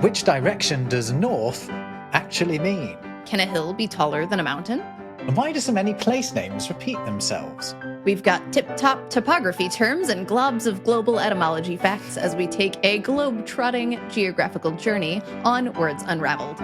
Which direction does north actually mean? Can a hill be taller than a mountain? And why do so many place names repeat themselves? We've got tip-top topography terms and globs of global etymology facts as we take a globe-trotting geographical journey on Words Unravelled.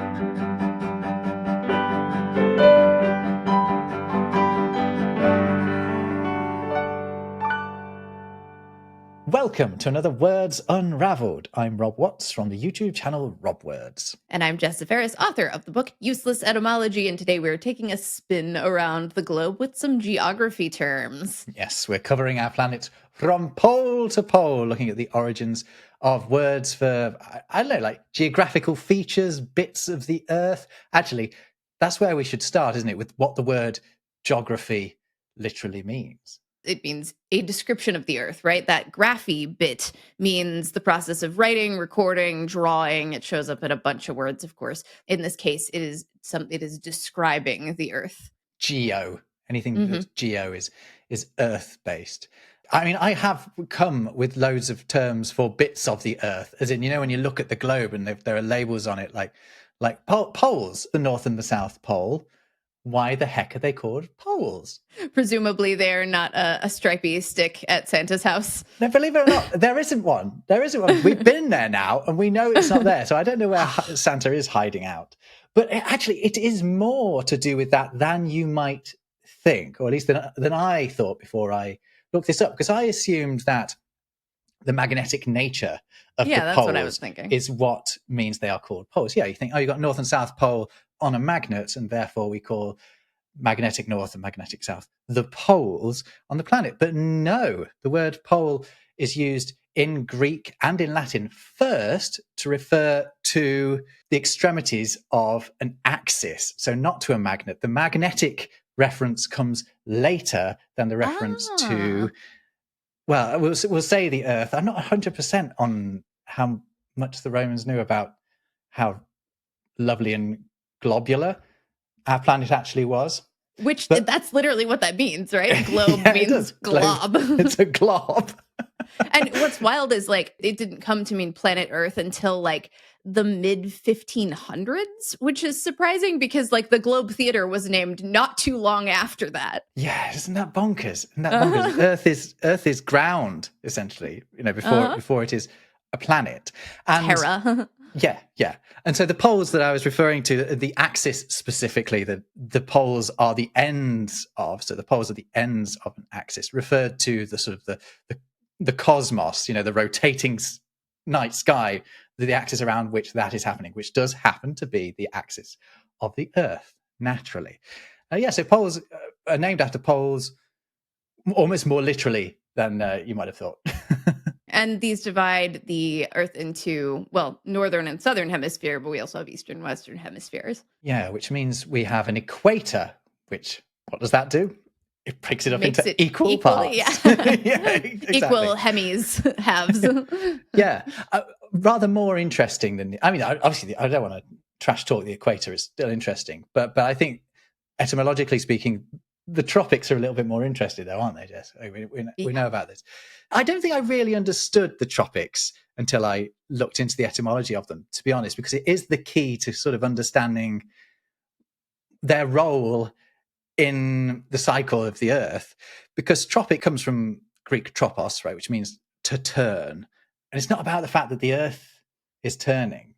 Welcome to another Words Unravelled. I'm Rob Watts from the YouTube channel Rob Words. And I'm Jess Zafarris, author of the book Useless Etymology, and today we're taking a spin around the globe with some geography terms. Yes, we're covering our planet from pole to pole, looking at the origins of words for, I don't know, like geographical features, bits of the earth. Actually, that's where we should start, isn't it, with what the word geography literally means. It means a description of the earth, right? That graphy bit means the process of writing, recording, drawing. It shows up in a bunch of words, of course. In this case, it is describing the earth. Geo. Anything that's geo is earth based. I mean, I have come with loads of terms for bits of the earth, as in, you know, when you look at the globe and there are labels on it like poles, the North and the South Pole. Why the heck are they called poles? Presumably they're not a stripy stick at Santa's house. No, believe it or not, there isn't one. There isn't one. We've been there now and we know it's not there. So I don't know where Santa is hiding out. But it is more to do with that than you might think, or at least than I thought before I looked this up, because I assumed that the magnetic nature of the that's poles what I was thinking. Is what means they are called poles. Yeah, you think, you've got North and South Pole on a magnet, and therefore we call magnetic North and magnetic South the poles on the planet. But no, the word pole is used in Greek and in Latin first to refer to the extremities of an axis, so not to a magnet. The magnetic reference comes later than the reference to, well, we'll say the Earth. I'm not 100% on how much the Romans knew about how lovely and globular our planet actually was. But that's literally what that means, right? Globe means glob. It's a glob. And what's wild is, like, it didn't come to mean planet Earth until like the mid 1500s, which is surprising because like the Globe Theater was named not too long after that. Yeah, isn't that bonkers? Earth is ground, essentially, you know, before it is a planet. And Terra. Yeah. And so the poles that I was referring to, the axis specifically, the poles are the ends of, so the poles are the ends of an axis, referred to the sort of the cosmos, you know, the rotating night sky, the axis around which that is happening, which does happen to be the axis of the Earth, naturally. So poles are named after poles almost more literally than you might have thought. And these divide the Earth into, well, northern and southern hemisphere, but we also have eastern and western hemispheres. Yeah, which means we have an equator, which, what does that do? It breaks it up into equal parts. Yeah. Yeah, exactly. Equal hemis, halves. Yeah. Rather more interesting than, I mean, obviously, I don't want to trash talk the equator. It's still interesting. But I think, etymologically speaking, the tropics are a little bit more interesting, though, aren't they, Jess? We know about this. I don't think I really understood the tropics until I looked into the etymology of them, to be honest, because it is the key to sort of understanding their role in the cycle of the Earth. Because tropic comes from Greek tropos, right, which means to turn. And it's not about the fact that the Earth is turning.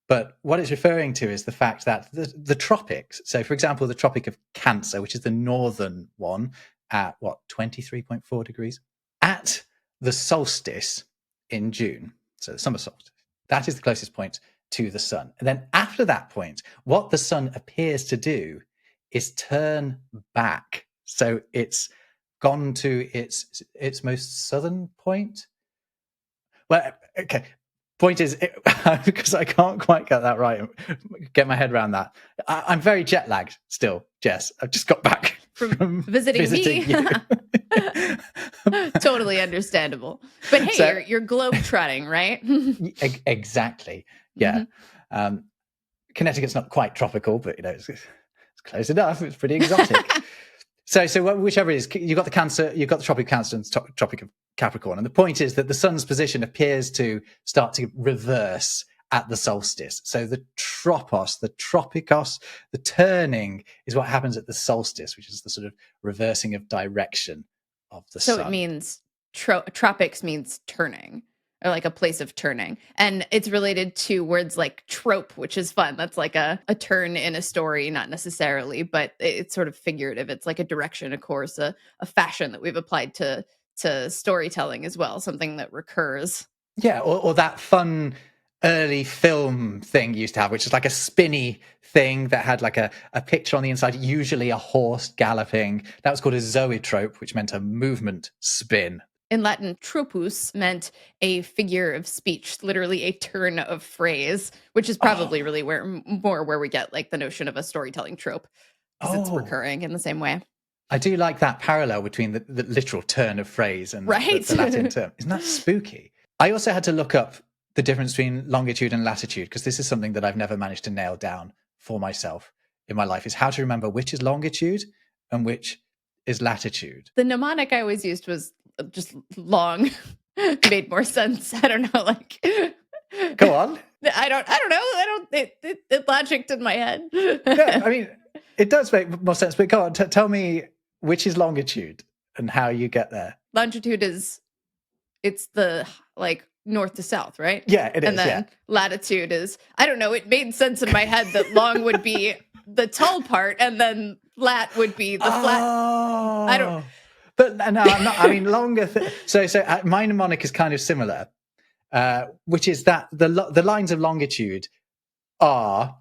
But what it's referring to is the fact that the tropics, so for example, the Tropic of Cancer, which is the northern one at 23.4 degrees, at the solstice in June, so the summer solstice, that is the closest point to the sun. And then after that point, what the sun appears to do is turn back. So it's gone to its most southern point. Well, okay. Point is, because I can't quite get that right, get my head around that. I'm very jet lagged still, Jess. I've just got back from visiting me. You. Totally understandable. But hey, so, you're globe-trotting, right? Exactly. Yeah. Mm-hmm. Connecticut's not quite tropical, but you know, it's close enough. It's pretty exotic. So whichever it is, you've got the Cancer, you've got the Tropic of Cancer and Tropic of Capricorn. And the point is that the sun's position appears to start to reverse at the solstice. So the tropos, the tropikos, the turning is what happens at the solstice, which is the sort of reversing of direction of the So sun. it means tropics means turning, or like a place of turning. And it's related to words like trope, which is fun. That's like a turn in a story, not necessarily, but it's sort of figurative. It's like a direction, a course, a fashion that we've applied to storytelling as well, something that recurs. Yeah, or that fun early film thing you used to have, which is like a spinny thing that had like a picture on the inside, usually a horse galloping. That was called a zoetrope, which meant a movement spin. In Latin, tropus meant a figure of speech, literally a turn of phrase, which is probably really where we get like the notion of a storytelling trope, because it's recurring in the same way. I do like that parallel between the literal turn of phrase and right? the Latin term. Isn't that spooky? I also had to look up the difference between longitude and latitude, because this is something that I've never managed to nail down for myself in my life, is how to remember which is longitude and which is latitude. The mnemonic I always used was just long. Made more sense. I don't know, like Go on. I don't know. It logicked in my head. Yeah, I mean, it does make more sense, but go on, tell me which is longitude and how you get there. Longitude it's the like north to south, right? Yeah, it is. And then latitude is, I don't know, it made sense in my head that long would be the tall part and then lat would be the flat. I don't. But no, I'm not. I mean, longer. So my mnemonic is kind of similar, which is that the lines of longitude are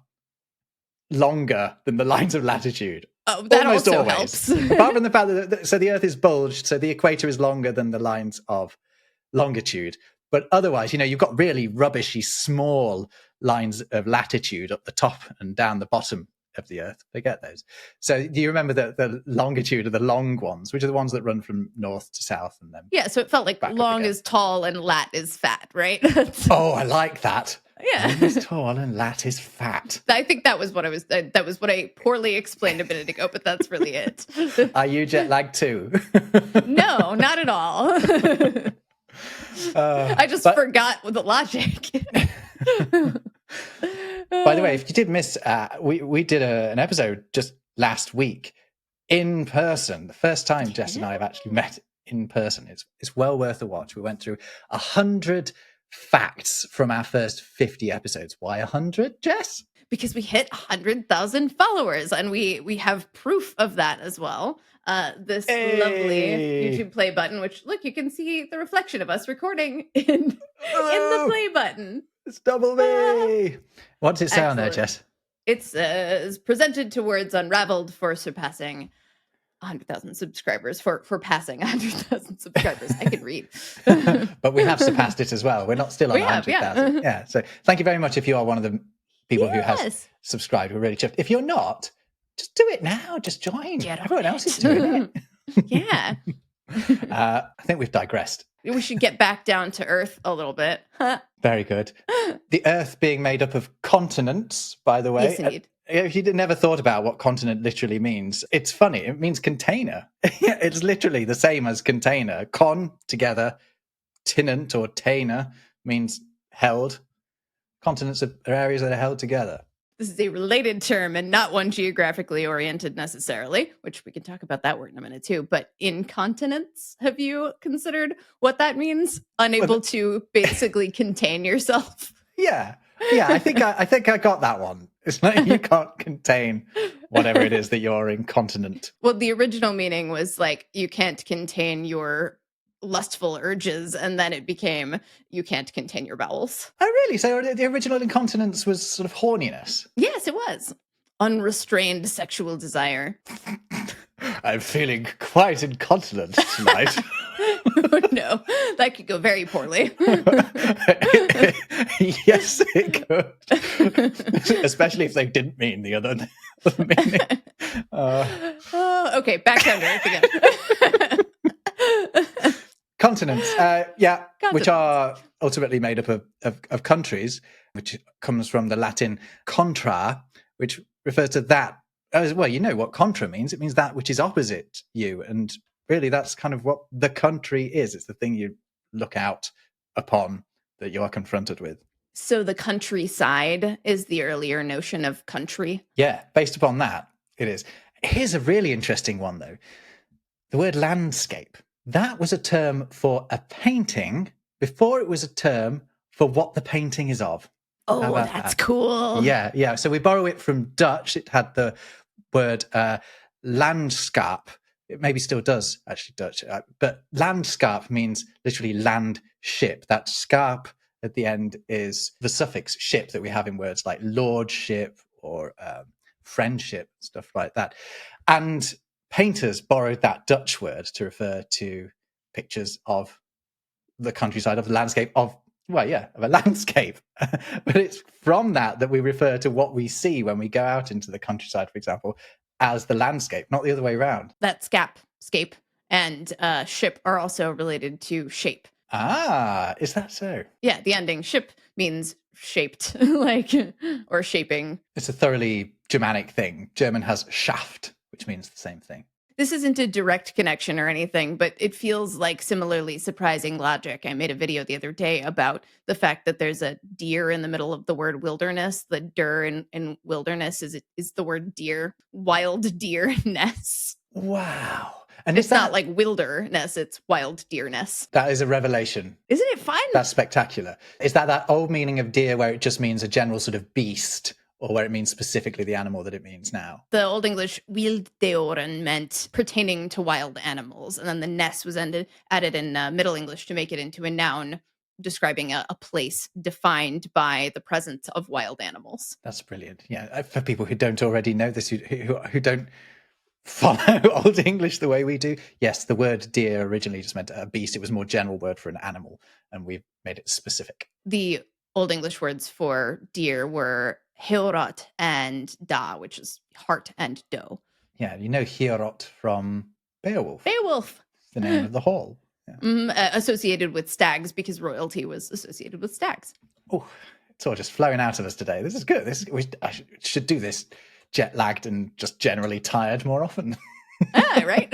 longer than the lines of latitude. Oh, that almost also always. helps. Apart from the fact that so the Earth is bulged, so the equator is longer than the lines of longitude. But otherwise, you've got really rubbishy small lines of latitude up the top and down the bottom of the Earth. Forget those. So do you remember the longitude are the long ones, which are the ones that run from north to south and then yeah, so it felt like long is tall and lat is fat, right? Oh, I like that. Yeah. Long is tall and lat is fat. I think that was what I poorly explained a minute ago, but that's really it. Are you jet lagged too? No, not at all. I just forgot the logic. By the way, if you did miss, we did an episode just last week in person. The first time Jess and I have actually met in person. It's well worth a watch. We went through 100 facts from our first 50 episodes. Why 100, Jess? Because we hit 100,000 followers, and we have proof of that as well. This lovely YouTube play button, which look, you can see the reflection of us recording in the play button. It's double me. What does it say on there, Jess? It's presented to Words Unravelled for surpassing 100,000 subscribers, for passing 100,000 subscribers. I can read. But we have surpassed it as well. We're not still on 100,000. Yeah. So thank you very much if you are one of the people who has subscribed. We're really chuffed. If you're not, just do it now. Just join. Everyone else is doing it. Yeah. I think we've digressed. We should get back down to Earth a little bit. Very good. The Earth being made up of continents, by the way. Yes, indeed. If you never thought about what continent literally means, it's funny. It means container. It's literally the same as container. Con, together. Tinent or tainer means held. Continents are areas that are held together. This is a related term and not one geographically oriented necessarily, which we can talk about that word in a minute too. But incontinence, have you considered what that means? Unable to basically contain yourself. Yeah. I think I got that one. It's like you can't contain whatever it is that you're incontinent. Well, the original meaning was like you can't contain your lustful urges, and then it became you can't contain your bowels. Oh, really? So the original incontinence was sort of horniness? Yes, it was. Unrestrained sexual desire. I'm feeling quite incontinent tonight. No, that could go very poorly. Yes, it could. Especially if they didn't mean the other meaning. Okay, back down to Earth again. Continents, which are ultimately made up of countries, which comes from the Latin contra, which refers to that. Well, you know what contra means. It means that which is opposite you. And really, that's kind of what the country is. It's the thing you look out upon that you are confronted with. So the countryside is the earlier notion of country. Yeah, based upon that, it is. Here's a really interesting one, though. The word landscape. That was a term for a painting before it was a term for what the painting is of. How Oh, about that's that? cool. Yeah. So we borrow it from Dutch. It had the word landskap. It maybe still does, actually, Dutch. But landskap means literally land ship. That skap at the end is the suffix ship that we have in words like lordship or friendship, stuff like that. And painters borrowed that Dutch word to refer to pictures of the countryside, of the landscape, of a landscape. But it's from that we refer to what we see when we go out into the countryside, for example, as the landscape, not the other way around. That scape, and ship are also related to shape. Ah, is that so? Yeah, the ending ship means shaped, like, or shaping. It's a thoroughly Germanic thing. German has Schaft, which means the same thing. This isn't a direct connection or anything, but it feels like similarly surprising logic. I made a video the other day about the fact that there's a deer in the middle of the word wilderness. The der in wilderness is the word deer, wild deerness. Wow. And It's not like wilderness, it's wild deerness. That is a revelation. Isn't it fun? That's spectacular. Is that old meaning of deer where it just means a general sort of beast, or where it means specifically the animal that it means now? The Old English wilddeoren meant pertaining to wild animals, and then the ness was added in Middle English to make it into a noun describing a place defined by the presence of wild animals. That's brilliant. Yeah, for people who don't already know this, who don't follow Old English the way we do. Yes, the word deer originally just meant a beast. It was a more general word for an animal, and we've made it specific. The Old English words for deer were heorot and da, which is heart and doe. Yeah, you know Heorot from Beowulf. Beowulf. The name of the hall. Yeah. Associated with stags because royalty was associated with stags. Oh, it's all just flowing out of us today. This is good. I should do this jet lagged and just generally tired more often. Right.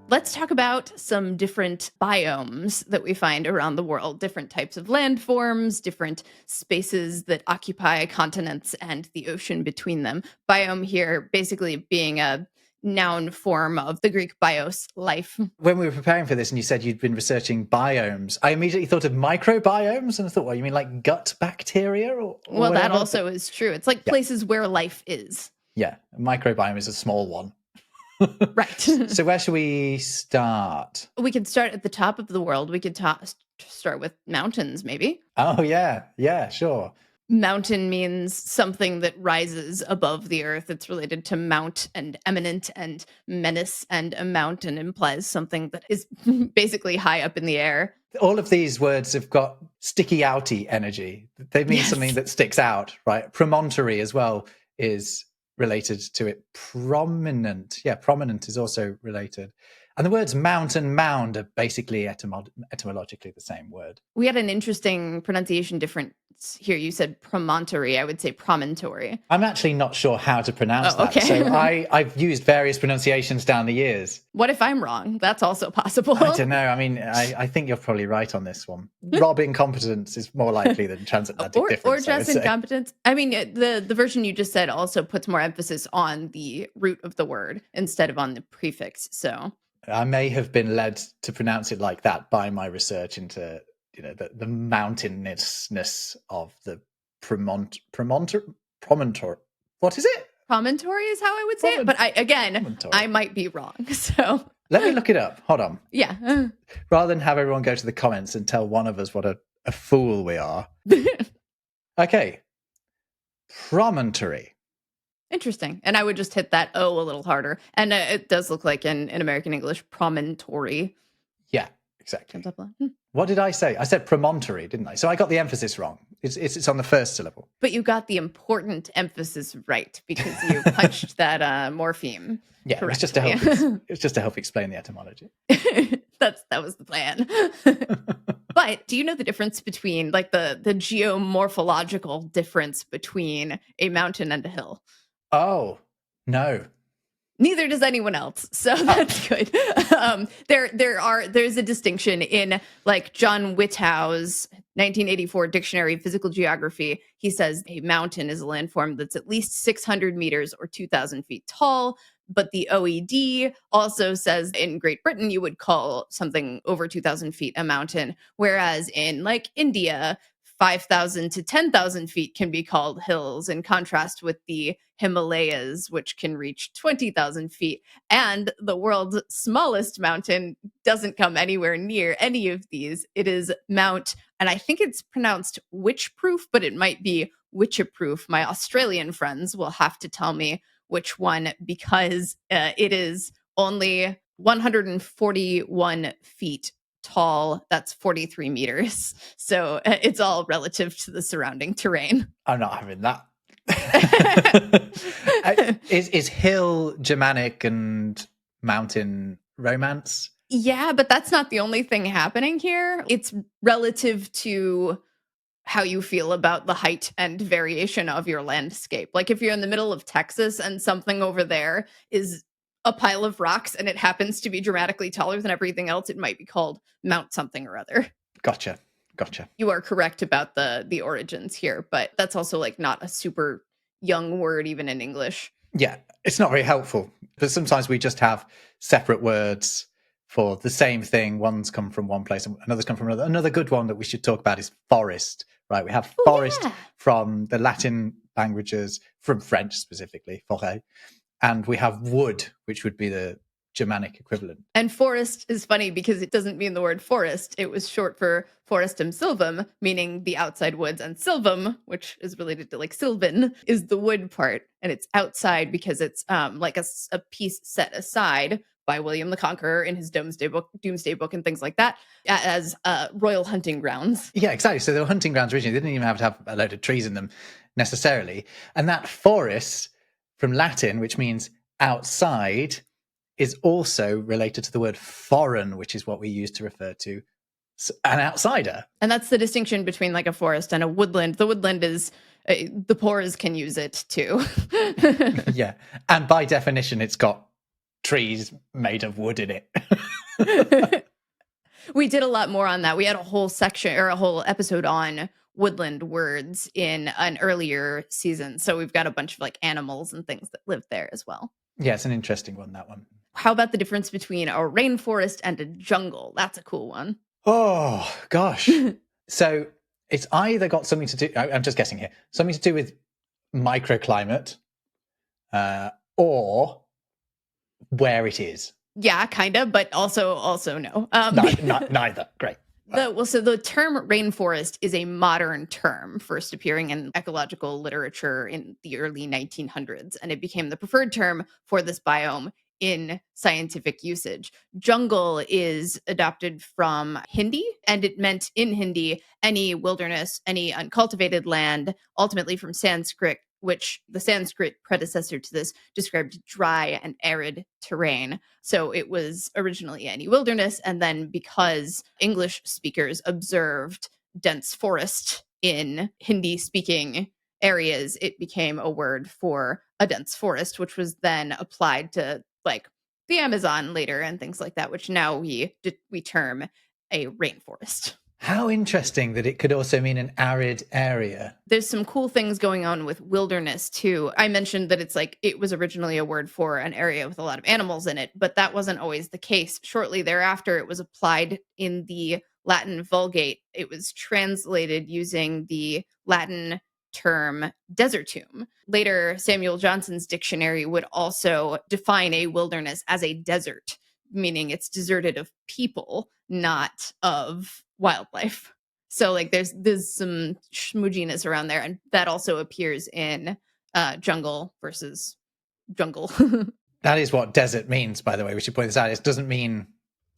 Let's talk about some different biomes that we find around the world, different types of landforms, different spaces that occupy continents and the ocean between them. Biome here basically being a noun form of the Greek bios, life. When we were preparing for this and you said you'd been researching biomes, I immediately thought of microbiomes and I thought, well, you mean like gut bacteria? Or well, whatever? That also is true. It's like places where life is. Yeah, a microbiome is a small one. Right. So where should we start? We could start at the top of the world. We could start with mountains, maybe. Oh, yeah, sure. Mountain means something that rises above the earth. It's related to mount and eminent and menace, and a mountain implies something that is basically high up in the air. All of these words have got sticky outy energy. They mean something that sticks out, right? Promontory as well is related to it. Prominent. Yeah, prominent is also related. And the words mount and mound are basically etymologically the same word. We had an interesting pronunciation difference here. You said promontory. I would say promontory. I'm actually not sure how to pronounce that. Okay. So I've used various pronunciations down the years. What if I'm wrong? That's also possible. I don't know. I mean, I think you're probably right on this one. Rob incompetence is more likely than transatlantic difference. Or just incompetence. I mean, the version you just said also puts more emphasis on the root of the word instead of on the prefix. So I may have been led to pronounce it like that by my research into, the mountainousness of the promontory. What is it? Promontory is how I would say it. But I might be wrong. So let me look it up. Hold on. Yeah. Rather than have everyone go to the comments and tell one of us what a fool we are. Okay. Promontory. Interesting. And I would just hit that O a little harder. And it does look like in American English, promontory. Yeah, exactly. What did I say? I said promontory, didn't I? So I got the emphasis wrong. It's on the first syllable. But you got the important emphasis right because you punched that morpheme. Yeah, it was just to help explain the etymology. That was the plan. But do you know the difference between like the geomorphological difference between a mountain and a hill? Oh, no. Neither does anyone else, so that's good. There's a distinction in like John Wittow's 1984 Dictionary of Physical Geography. He says a mountain is a landform that's at least 600 meters or 2,000 feet tall. But the OED also says in Great Britain you would call something over 2,000 feet a mountain, whereas in like India, 5,000 to 10,000 feet can be called hills, in contrast with the Himalayas, which can reach 20,000 feet. And the world's smallest mountain doesn't come anywhere near any of these. It is Mount, and I think it's pronounced witch-proof, but it might be witch-proof. My Australian friends will have to tell me which one, because it is only 141 feet tall. That's 43 meters. So it's all relative to the surrounding terrain. I'm not having that. Is hill Germanic and mountain Romance? Yeah, but that's not the only thing happening here. It's relative to how you feel about the height and variation of your landscape. Like if you're in the middle of Texas and something over there is a pile of rocks and it happens to be dramatically taller than everything else, it might be called Mount something or other. Gotcha. You are correct about the origins here, but that's also like not a super young word even in English. Yeah, it's not very helpful. But sometimes we just have separate words for the same thing. One's come from one place and another's come from another. Another good one that we should talk about is forest, right? We have forest from the Latin languages, from French specifically, forêt, and we have wood, which would be the Germanic equivalent. And forest is funny because it doesn't mean the word forest. It was short for forestum silvum, meaning the outside woods, and silvum, which is related to like sylvan, is the wood part. And it's outside because it's like a piece set aside by William the Conqueror in his Doomsday Book and things like that as royal hunting grounds. Yeah, exactly. So they were hunting grounds originally. They didn't even have to have a load of trees in them necessarily. And that forest from Latin, which means outside, is also related to the word foreign, which is what we use to refer to an outsider. And that's the distinction between like a forest and a woodland. The woodland is, the poors can use it too. Yeah. And by definition, it's got trees made of wood in it. We did a lot more on that. We had a whole section or a whole episode on woodland words in an earlier season. So we've got a bunch of like animals and things that live there as well. Yeah, it's an interesting one, that one. How about the difference between a rainforest and a jungle? That's a cool one. Oh, gosh. So it's either got something to do, I'm just guessing here, something to do with microclimate or where it is. Yeah, kind of, but also no. Neither. Great. So the term rainforest is a modern term, first appearing in ecological literature in the early 1900s, and it became the preferred term for this biome in scientific usage. Jungle is adopted from Hindi, and it meant in Hindi any wilderness, any uncultivated land, ultimately from Sanskrit, which the Sanskrit predecessor to this described dry and arid terrain. So it was originally any wilderness. And then because English speakers observed dense forest in Hindi speaking areas, it became a word for a dense forest, which was then applied to like the Amazon later and things like that, which now we term a rainforest. How interesting that it could also mean an arid area. There's some cool things going on with wilderness too. I mentioned that it's like it was originally a word for an area with a lot of animals in it, but that wasn't always the case. Shortly thereafter, it was applied in the Latin Vulgate. It was translated using the Latin term desertum. Later, Samuel Johnson's dictionary would also define a wilderness as a desert, meaning it's deserted of people, not of wildlife. So like there's some schmooginess around there, and that also appears in jungle versus jungle. That is what desert means, by the way. We should point this out. It doesn't mean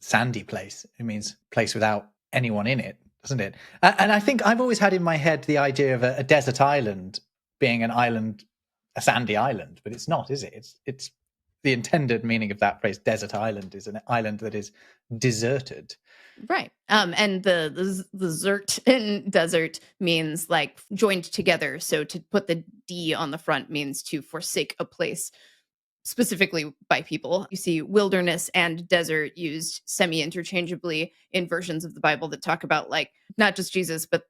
sandy place. It means place without anyone in it, doesn't it? And I think I've always had in my head the idea of a desert island being an island, a sandy island, but it's not, is it? It's the intended meaning of that phrase, desert island, is an island that is deserted. Right. And the zert in desert means like joined together. So to put the D on the front means to forsake a place. specifically by people. You see wilderness and desert used semi-interchangeably in versions of the Bible that talk about, like, not just Jesus, but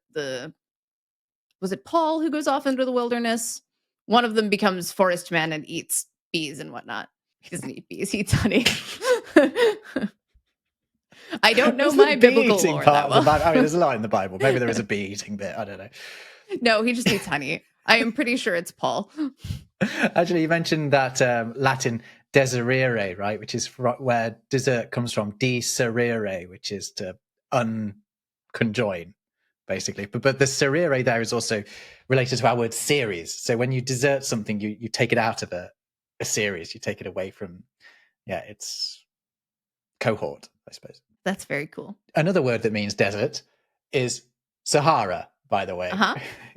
was it Paul who goes off into the wilderness? One of them becomes forest man and eats bees and whatnot. He doesn't eat bees, he eats honey. I don't know What's the my bee biblical eating lore part that of the well. Bible? I mean, there's a lot in the Bible. Maybe there is a bee eating bit. I don't know. No, he just eats honey. I am pretty sure it's Paul. Actually, you mentioned that Latin deserere, right? Which is where desert comes from. Deserere, which is to unconjoin, basically. But the serere there is also related to our word series. So when you desert something, you take it out of a series. You take it away from, its cohort, I suppose. That's very cool. Another word that means desert is Sahara, by the way. Uh-huh.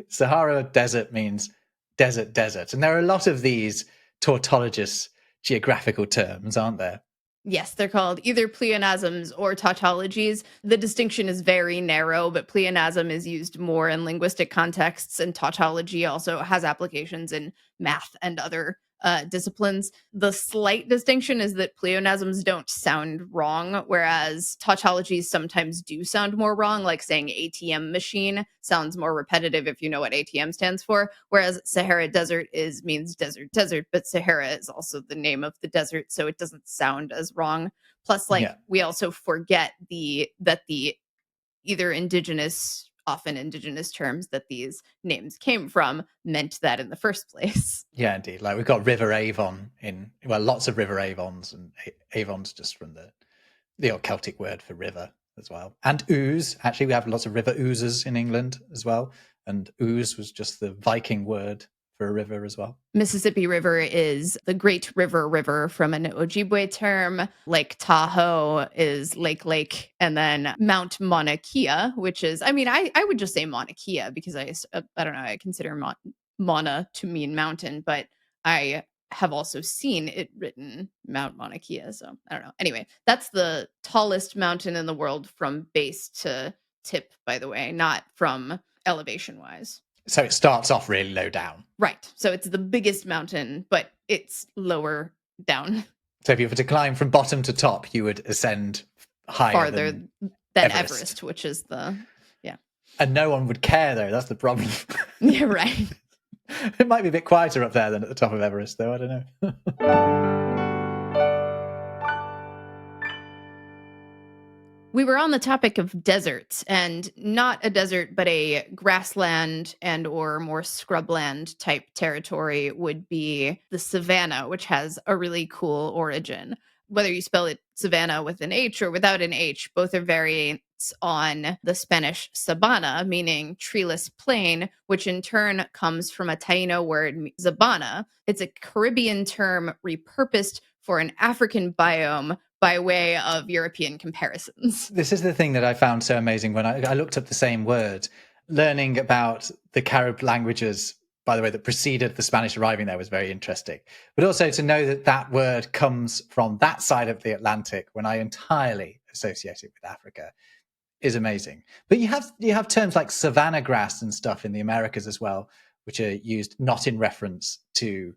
Sahara desert means desert. And there are a lot of these tautologous geographical terms, aren't there? Yes, they're called either pleonasms or tautologies. The distinction is very narrow, but pleonasm is used more in linguistic contexts, and tautology also has applications in math and other disciplines. The slight distinction is that pleonasms don't sound wrong, whereas tautologies sometimes do sound more wrong, like saying ATM machine sounds more repetitive if you know what ATM stands for, whereas Sahara Desert means desert, but Sahara is also the name of the desert, so it doesn't sound as wrong. Plus, we also forget that the either often indigenous terms that these names came from meant that in the first place. Yeah, indeed. Like we've got River Avon lots of River Avons, and Avon's just from the old Celtic word for river as well. And ooze, actually, we have lots of river oozes in England as well. And ooze was just the Viking word for a river as well. Mississippi River is the Great River from an Ojibwe term. Lake Tahoe is Lake. And then Mount Mauna Kea, which is, I would just say Mauna Kea because I don't know, I consider Mauna to mean mountain, but I have also seen it written Mount Mauna Kea. So I don't know. Anyway, that's the tallest mountain in the world from base to tip, by the way, not from elevation wise. So it starts off really low down. Right. So it's the biggest mountain, but it's lower down. So if you were to climb from bottom to top, you would ascend higher farther than Everest, which is And no one would care, though. That's the problem. Yeah, right. It might be a bit quieter up there than at the top of Everest, though. I don't know. We were on the topic of deserts, and not a desert, but a grassland and or more scrubland type territory would be the savanna, which has a really cool origin. Whether you spell it Savannah with an H or without an H, both are variants on the Spanish sabana, meaning treeless plain, which in turn comes from a Taino word, zabana. It's a Caribbean term repurposed for an African biome by way of European comparisons. This is the thing that I found so amazing when I looked up the same word. Learning about the Carib languages, by the way, that preceded the Spanish arriving there was very interesting. But also to know that that word comes from that side of the Atlantic when I entirely associate it with Africa is amazing. But you have terms like savanna grass and stuff in the Americas as well, which are used not in reference to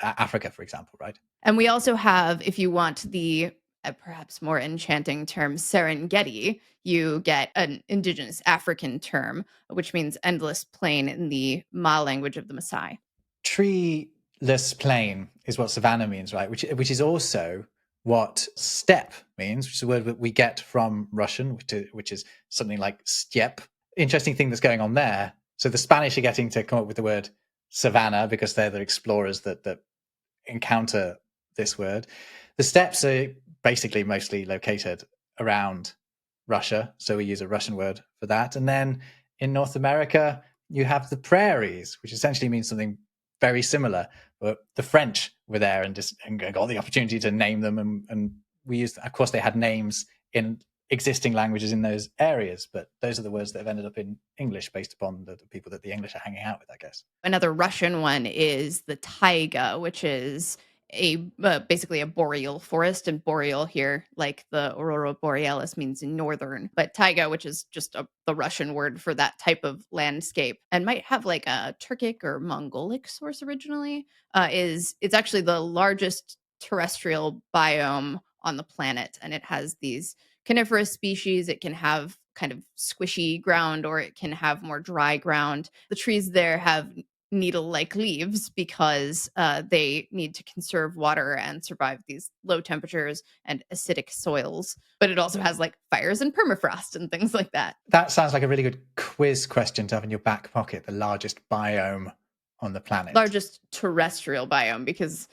Africa, for example, right? And we also have, if you want the perhaps more enchanting term Serengeti, you get an indigenous African term, which means endless plain in the Ma language of the Maasai. Treeless plain is what savanna means, right? Which is also what steppe means, which is a word that we get from Russian, which is something like steppe. Interesting thing that's going on there. So the Spanish are getting to come up with the word savanna because they're the explorers that encounter this word. The steppes are basically mostly located around Russia, so we use a Russian word for that. And then in North America, you have the prairies, which essentially means something very similar. But the French were there and got the opportunity to name them, and we used. Of course, they had names in existing languages in those areas, but those are the words that have ended up in English based upon the people that the English are hanging out with, I guess. Another Russian one is the taiga, which is basically a boreal forest, and boreal here, like the aurora borealis, means northern, but taiga, which is just the Russian word for that type of landscape and might have like a Turkic or Mongolic source originally, it's actually the largest terrestrial biome on the planet, and it has these coniferous species. It can have kind of squishy ground, or it can have more dry ground. The trees there have needle-like leaves because they need to conserve water and survive these low temperatures and acidic soils. But it also has like fires and permafrost and things like that. That sounds like a really good quiz question to have in your back pocket. The largest biome on the planet. Largest terrestrial biome, because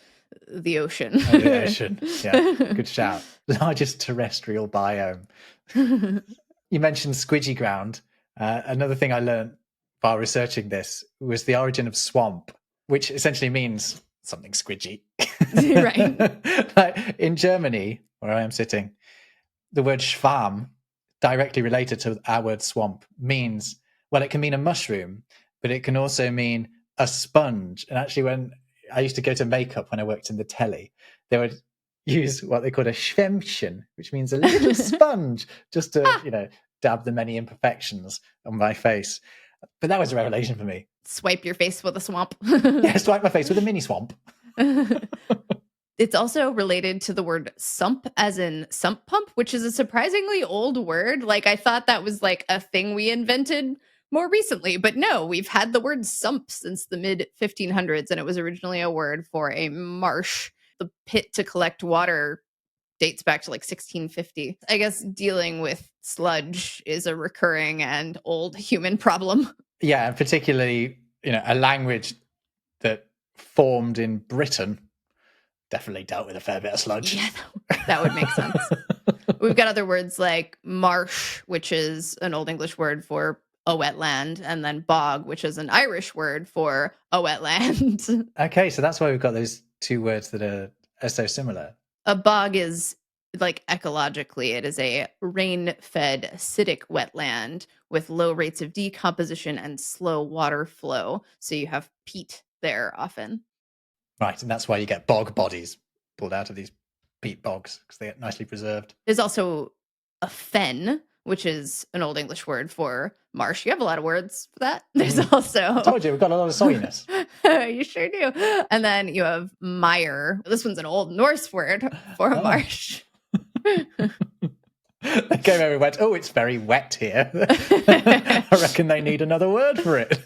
the ocean. Oh, the ocean. Yeah, good shout. Largest terrestrial biome. You mentioned squidgy ground. Another thing I learned while researching this was the origin of swamp, which essentially means something squidgy. Right. Like in Germany, where I am sitting, the word schwarm, directly related to our word swamp, means, well, it can mean a mushroom, but it can also mean a sponge. And actually, when I used to go to makeup when I worked in the telly, they would use what they called a Schwämmchen, which means a little sponge, just to, dab the many imperfections on my face. But that was a revelation for me. Swipe your face with a swamp. Yeah, swipe my face with a mini swamp. It's also related to the word sump, as in sump pump, which is a surprisingly old word. Like, I thought that was like a thing we invented more recently, but no, we've had the word sump since the mid 1500s, and it was originally a word for a marsh. The pit to collect water dates back to like 1650. I guess dealing with sludge is a recurring and old human problem. Yeah, and particularly, a language that formed in Britain definitely dealt with a fair bit of sludge. Yeah, that would make sense. We've got other words like marsh, which is an Old English word for a wetland, and then bog, which is an Irish word for a wetland. Okay, so that's why we've got those two words that are so similar. A bog is, like, ecologically, it is a rain-fed acidic wetland with low rates of decomposition and slow water flow. So you have peat there often. Right, and that's why you get bog bodies pulled out of these peat bogs, because they get nicely preserved. There's also a fen, which is an Old English word for marsh. You have a lot of words for that. There's also... I told you, we've got a lot of soyiness. You sure do. And then you have mire. This one's an Old Norse word for marsh. They came over and went, oh, it's very wet here. I reckon they need another word for it.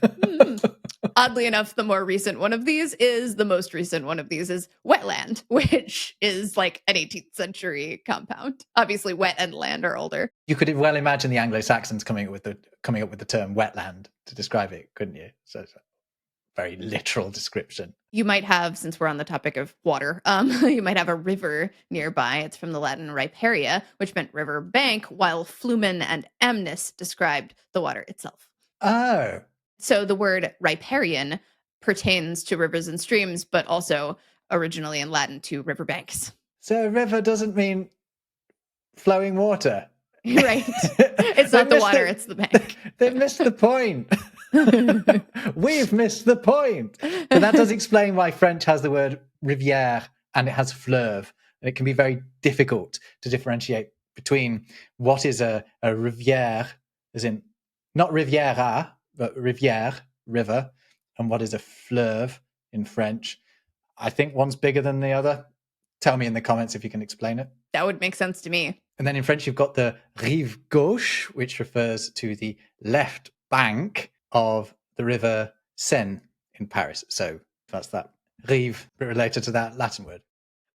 Oddly enough, the more recent one of these is wetland, which is like an 18th century compound. Obviously, wet and land are older. You could well imagine the Anglo-Saxons coming up with the term wetland to describe it, couldn't you? So it's a very literal description. You might have, since we're on the topic of water, you might have a river nearby. It's from the Latin riparia, which meant river bank, while flumen and amnis described the water itself. Oh. So the word riparian pertains to rivers and streams, but also originally in Latin to riverbanks. So a river doesn't mean flowing water. Right. It's not the water, it's the bank. They've missed the point. We've missed the point. But that does explain why French has the word rivière and it has fleuve. And it can be very difficult to differentiate between what is a rivière, as in not riviera, but rivière, river, and what is a fleuve in French. I think one's bigger than the other. Tell me in the comments if you can explain it. That would make sense to me. And then in French, you've got the rive gauche, which refers to the left bank of the river Seine in Paris. So that's that rive related to that Latin word.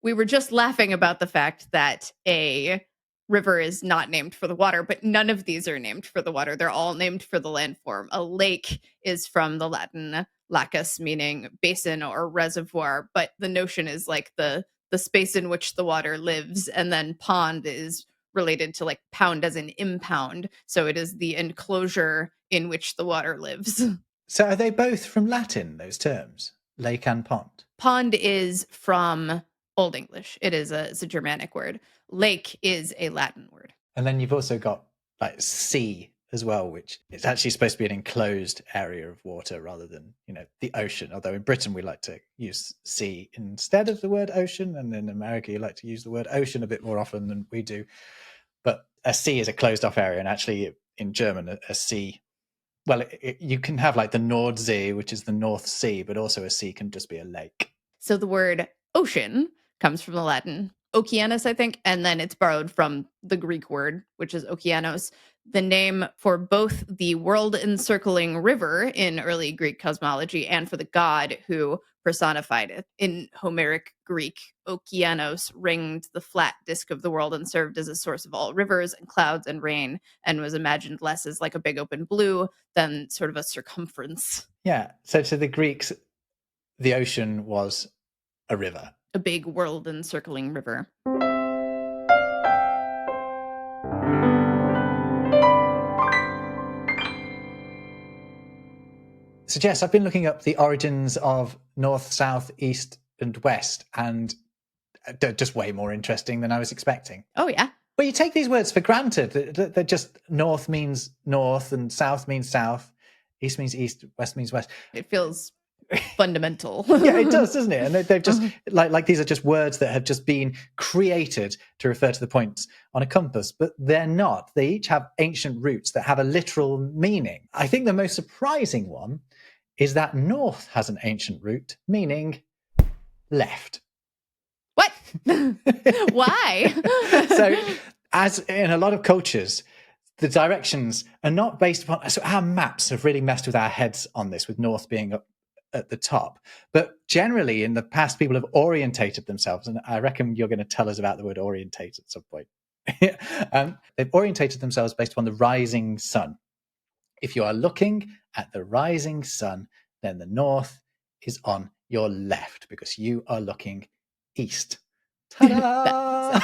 We were just laughing about the fact that a river is not named for the water, but none of these are named for the water. They're all named for the landform. A lake is from the Latin lacus, meaning basin or reservoir, but the notion is like the space in which the water lives, and then pond is related to like pound as in impound. So it is the enclosure in which the water lives. So are they both from Latin, those terms? Lake and pond? Pond is from Old English. It's a Germanic word. Lake is a Latin word. And then you've also got like sea as well, which is actually supposed to be an enclosed area of water rather than, the ocean. Although in Britain, we like to use sea instead of the word ocean. And in America, you like to use the word ocean a bit more often than we do. But a sea is a closed off area. And actually in German, a sea, well, you can have like the Nordsee, which is the North Sea, but also a sea can just be a lake. So the word ocean comes from the Latin oceanus, I think, and then it's borrowed from the Greek word, which is okeanos, the name for both the world-encircling river in early Greek cosmology and for the god who personified it. In Homeric Greek, okeanos ringed the flat disk of the world and served as a source of all rivers and clouds and rain, and was imagined less as like a big open blue than sort of a circumference. Yeah. So to the Greeks, the ocean was a river. A big world-encircling river. So, Jess, I've been looking up the origins of north, south, east, and west, and they're just way more interesting than I was expecting. Oh, yeah. Well, you take these words for granted. They're just north means north, and south means south, east means east, west means west. It feels fundamental. Yeah, it does, doesn't it? And they've just like these are just words that have just been created to refer to the points on a compass, but they're not. They each have ancient roots that have a literal meaning. I think the most surprising one is that north has an ancient root meaning left. What? Why? So, as in a lot of cultures, the directions are not based upon. So, our maps have really messed with our heads on this, with north being up at the top. But generally, in the past, people have orientated themselves, and I reckon you're going to tell us about the word orientate at some point. They've orientated themselves based upon the rising sun. If you are looking at the rising sun, then the north is on your left because you are looking east. Ta-da!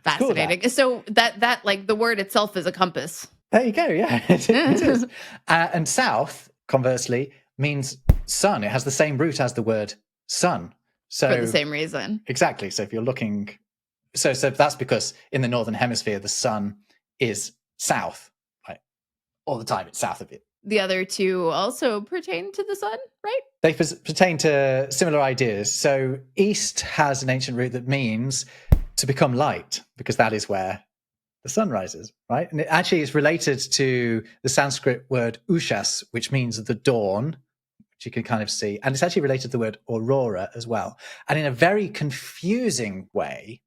Fascinating. Cool, so that like the word itself is a compass. There you go. Yeah, it is. And south, conversely, means sun. It has the same root as the word sun. So For the same reason. Exactly. So if you're looking, so that's because in the northern hemisphere the sun is south, right? All the time it's south of it. The other two also pertain to the sun, right? They pertain to similar ideas. So east has an ancient root that means to become light, because that is where the sun rises, right? And it actually is related to the Sanskrit word ushas, which means the dawn, which you can kind of see. And it's actually related to the word aurora as well. And in a very confusing way,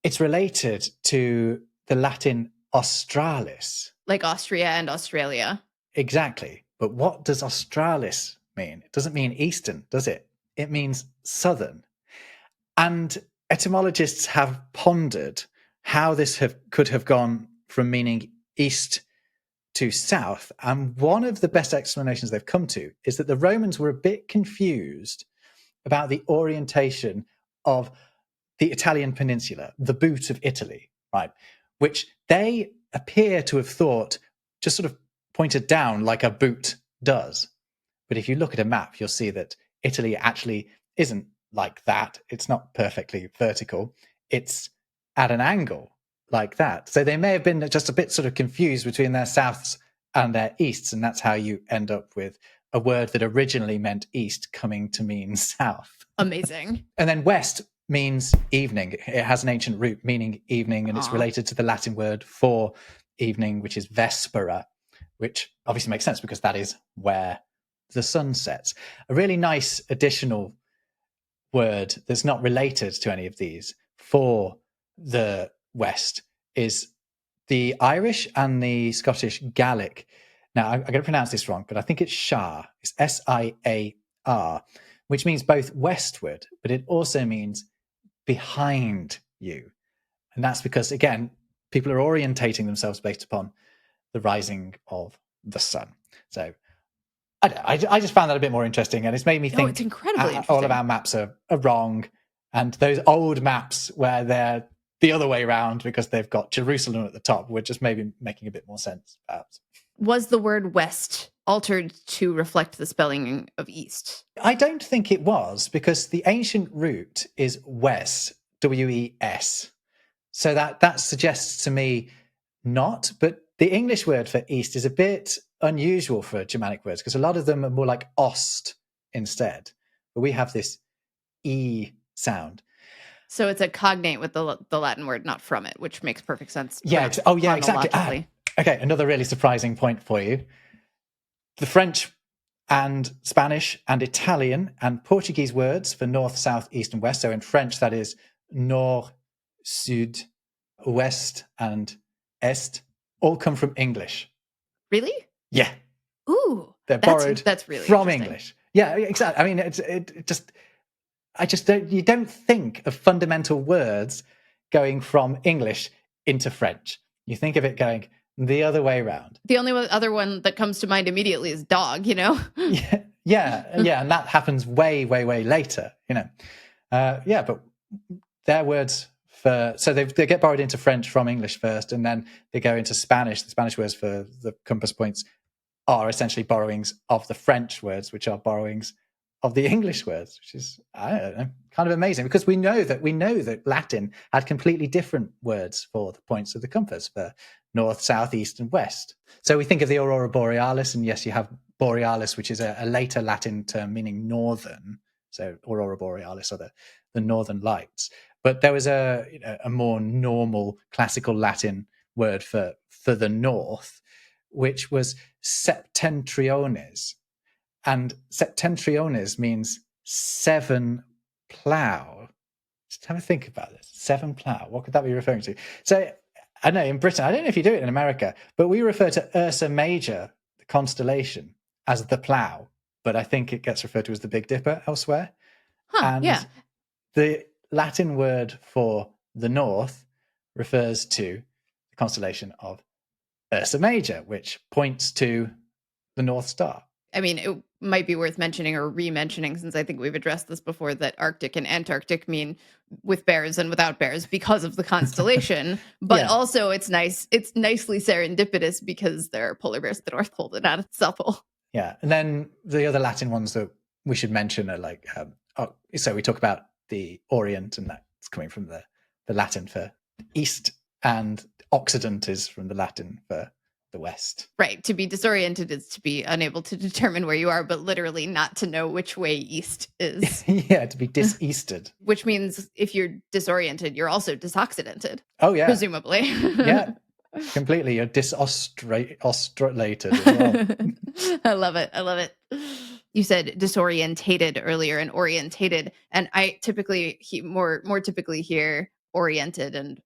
it's related to the Latin australis. Like Austria and Australia. Exactly. But what does australis mean? It doesn't mean eastern, does it? It means southern. And etymologists have pondered how this could have gone from meaning east to south. And one of the best explanations they've come to is that the Romans were a bit confused about the orientation of the Italian peninsula, the boot of Italy, right? Which they appear to have thought just sort of pointed down like a boot does. But if you look at a map, you'll see that Italy actually isn't like that. It's not perfectly vertical. It's at an angle like that. So they may have been just a bit sort of confused between their souths and their easts. And that's how you end up with a word that originally meant east coming to mean south. Amazing. And then west means evening. It has an ancient root meaning evening, and it's related to the Latin word for evening, which is vespera, which obviously makes sense because that is where the sun sets. A really nice additional word that's not related to any of these for the West is the Irish and the Scottish Gaelic. Now, I'm going to pronounce this wrong, but I think it's Shar. It's S-I-A-R, which means both westward, but it also means behind you. And that's because, again, people are orientating themselves based upon the rising of the sun. So I just found that a bit more interesting, and it's made me think it's incredibly interesting. All of our maps are wrong, and those old maps where they're the other way around because they've got Jerusalem at the top would just maybe making a bit more sense, perhaps. Was the word west altered to reflect the spelling of east? I don't think it was, because the ancient root is wes, W-E-S. So that suggests to me not, but The English word for east is a bit unusual for Germanic words because a lot of them are more like ost instead. But we have this E sound. So it's a cognate with the Latin word, not from it, which makes perfect sense. Yeah. Exactly. Okay, another really surprising point for you. The French and Spanish and Italian and Portuguese words for north, south, east, and west. So in French, that is nord, sud, ouest, and est, all come from English. Really? Yeah. Ooh. They're borrowed that's really from English. Yeah, exactly. I mean, you don't think of fundamental words going from English into French. You think of it going the other way around. The only other one that comes to mind immediately is dog, Yeah, and that happens way, way, way later, but their words so they get borrowed into French from English first, and then they go into Spanish. The Spanish words for the compass points are essentially borrowings of the French words, which are borrowings of the English words, which is, I don't know, kind of amazing, because we know that Latin had completely different words for the points of the compass for north, south, east, and west. So we think of the aurora borealis, and yes, you have borealis, which is a later Latin term meaning northern. So aurora borealis are the northern lights. But there was a more normal classical Latin word for the north, which was septentriones. And septentriones means seven plough. Just have a think about this. Seven plough. What could that be referring to? So I know in Britain, I don't know if you do it in America, but we refer to Ursa Major, the constellation, as the plough. But I think it gets referred to as the Big Dipper elsewhere. Yeah. The Latin word for the north refers to the constellation of Ursa Major, which points to the North Star. I mean, it might be worth mentioning or re-mentioning, since I think we've addressed this before, that Arctic and Antarctic mean with bears and without bears because of the constellation. But also it's nicely serendipitous because there are polar bears at the North Pole and not at the South Pole. Yeah. And then the other Latin ones that we should mention are like, so we talk about the orient, and that's coming from the Latin for east, and occident is from the Latin for the west. Right. To be disoriented is to be unable to determine where you are, but literally not to know which way east is. Yeah, to be diseasted. Which means if you're disoriented, you're also disoccidented. Oh, yeah. Presumably. Yeah, completely. You're disostrated as well. I love it. You said disorientated earlier and orientated, and I typically more typically hear oriented and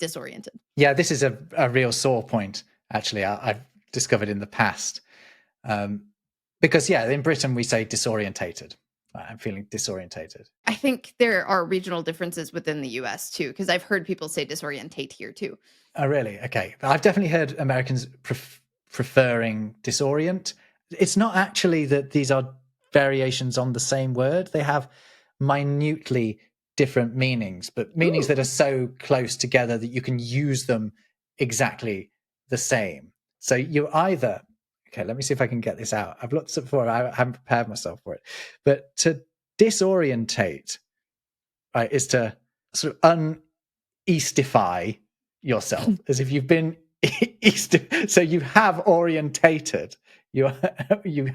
disoriented. Yeah, this is a real sore point, actually, I've discovered in the past. Because, in Britain, we say disorientated. I'm feeling disorientated. I think there are regional differences within the US, too, because I've heard people say disorientate here, too. Oh, really? Okay. I've definitely heard Americans preferring disorient. It's not actually that these are variations on the same word. They have minutely different meanings, but meanings that are so close together that you can use them exactly the same. So you either, okay, let me see if I can get this out. I've looked at it before, I haven't prepared myself for it. But to disorientate, right, is to sort of uneastify yourself, as if you've been east. So you have orientated, you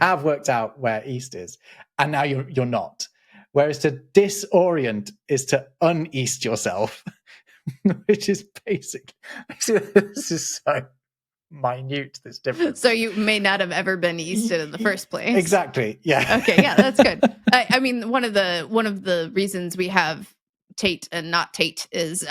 have worked out where east is, and now you're not. Whereas to disorient is to uneast yourself, which is basically, this is so minute, this difference. So you may not have ever been easted in the first place. Exactly. Yeah. Okay. Yeah, that's good. I mean, one of the reasons we have Tate and not Tate is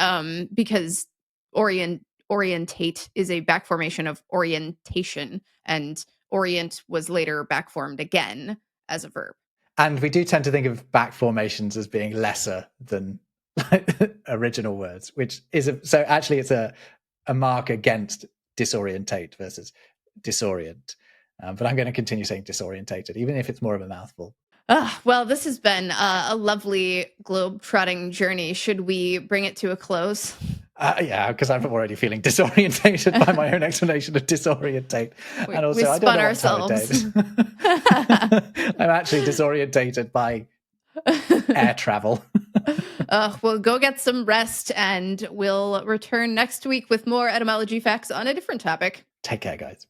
because orientate is a back formation of orientation, and orient was later back formed again as a verb. And we do tend to think of back formations as being lesser than original words, which is so actually it's a mark against disorientate versus disorient. But I'm going to continue saying disorientated, even if it's more of a mouthful. Well, this has been a lovely globe-trotting journey. Should we bring it to a close? Yeah, because I'm already feeling disorientated by my own explanation of disorientate. And also, we I don't know ourselves. I'm actually disorientated by air travel. Well, go get some rest, and we'll return next week with more etymology facts on a different topic. Take care, guys.